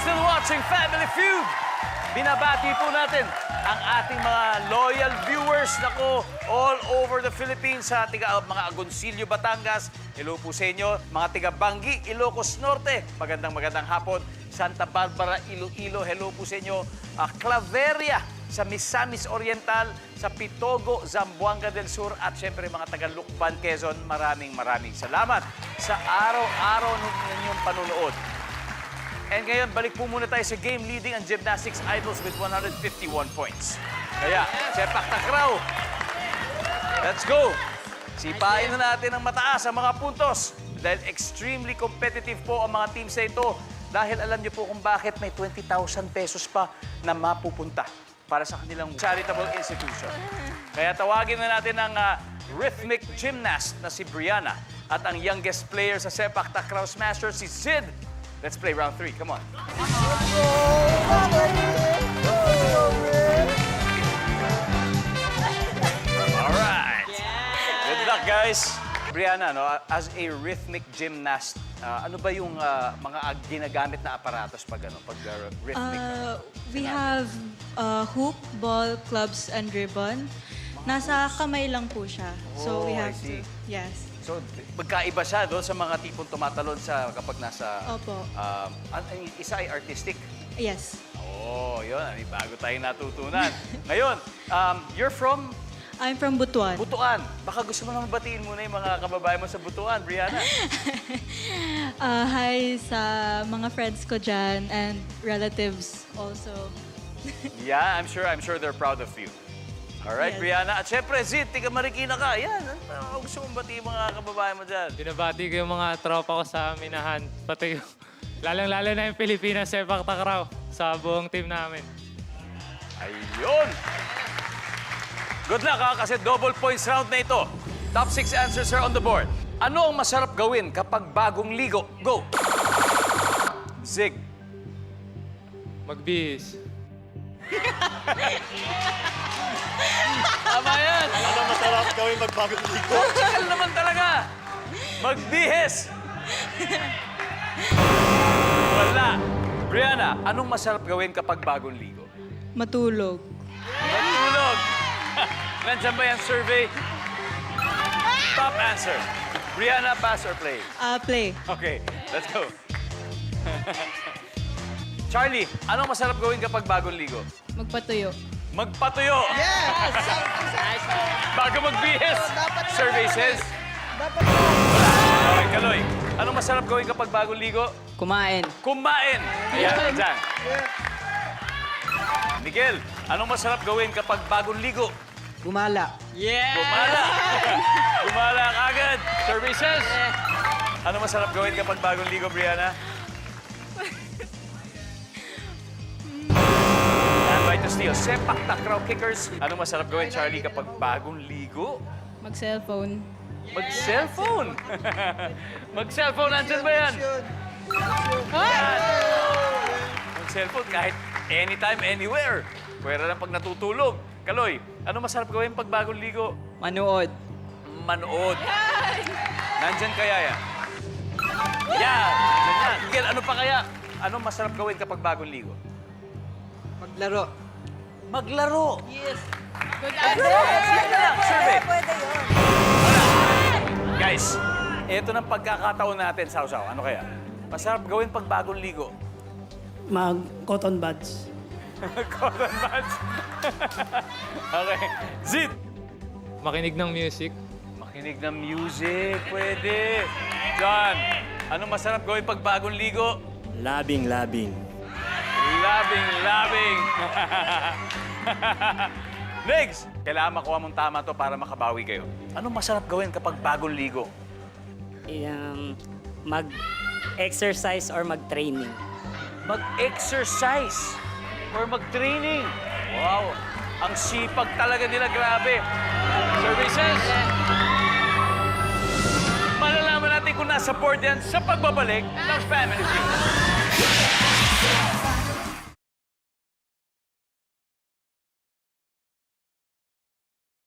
still watching Family Feud. Binabati po natin ang ating mga loyal viewers nako all over the Philippines sa mga Agoncillo, Batangas. Hello po sa inyo. Mga tiga Bangi, Ilocos Norte. Magandang hapon. Santa Barbara, Iloilo. Hello po sa inyo. Claveria sa Misamis Oriental, sa Pitogo, Zamboanga del Sur at syempre mga taga Lukban, Quezon. Maraming salamat sa araw-araw ninyong panunood. And ngayon, balik po muna tayo sa game leading ang Gymnastics Idols with 151 points. Kaya, sepak takraw. Let's go! Sipain na natin ang mataas ang mga puntos. Dahil extremely competitive po ang mga teams na ito. Dahil alam niyo po kung bakit may 20,000 pesos pa na mapupunta para sa kanilang charitable institution. Kaya tawagin na natin ang rhythmic gymnast na si Brianna at ang youngest player sa sepak takraw smasher si Sid. Let's play round 3. Come on. All right. Good luck, guys. Brianna, no, as a rhythmic gymnast, ano ba yung mga ginagamit na aparatos pag rhythmic? We have hoop, ball, clubs, and ribbon. Nasa kamay lang po siya. So we have to, yes. So, magkaiba siya doon sa mga tipong tumatalon sa kapag nasa... Opo. Isa ay artistic. Yes. Oh, yun. May bago tayong natutunan. Ngayon, you're from... I'm from Butuan. Butuan. Baka gusto mo naman batiin muna yung mga kababayan mo sa Butuan, Brianna. Hi sa mga friends ko dyan and relatives also. Yeah, I'm sure they're proud of you. Alright, Yes. Brianna. At syempre, Zid, tiga Marikina ka. Yan, gusto mong batiin mga kababayan mo dyan. Binabati ko yung mga tropa ko sa Minahan. Pati yung, lalong-lalo na yung Pilipinas sepak takraw sa buong team namin. Ayun! Good luck ha, kasi double points round na ito. Top 6 answers are on the board. Ano ang masarap gawin kapag bagong ligo? Go! Zig. Magbihis. Tama yan! Ano masarap gawin magbagong ligo? Typical naman talaga! Magbihis! Wala! Brianna, anong masarap gawin kapag bagong ligo? Matulog. Matulog! Nandiyan ba yung survey? Top answer. Brianna, pass or play? Play. Okay, let's go. Charlie, anong masarap gawin kapag bagong ligo? Magpatuyo. Magpatuyo! Yes! Bago magbihis! Survey says... Okay, Kaloy. Anong masarap gawin kapag bagong ligo? Kumain. Kumain! Ayan, dyan. Miguel, anong masarap gawin kapag bagong ligo? Gumala. Gumala! Gumala agad! Survey says... Anong masarap gawin kapag bagong ligo, Brianna? Right to steal. Sepak takraw kickers. Anong masarap gawin, Charlie, kapag bagong ligo? Mag-cellphone. Mag-cellphone. Mag-cellphone, nandyan ba yan? Yan. Mag-cellphone kahit anytime, anywhere. Pwera lang pag natutulog. Kaloy, anong masarap gawin pag bagong ligo? Manood. Manood. Nandyan kaya yan? Yan. Nandyan yan. Miguel, ano pa kaya? Anong masarap gawin kapag bagong ligo? Maglaro. Maglaro. Yes. Good answer. Survey. Pwede yun. Guys, ito ng pagkakataon natin, Sausaw. Ano kaya? Masarap gawin pag bagong ligo. Mag-cotton buds. Cotton buds. Okay. Zid. Makinig ng music. Makinig ng music. Pwede. John, anong masarap gawin pag bagong ligo? Labing. Labing. Next, kailangan makuha mong tama to para makabawi kayo. Anong masarap gawin kapag bagong ligo? Mag-exercise or mag-training. Mag-exercise or mag-training. Wow, ang sipag talaga nila, grabe. Services. Malalaman natin kung nasa board yan sa pagbabalik ng Family Feud.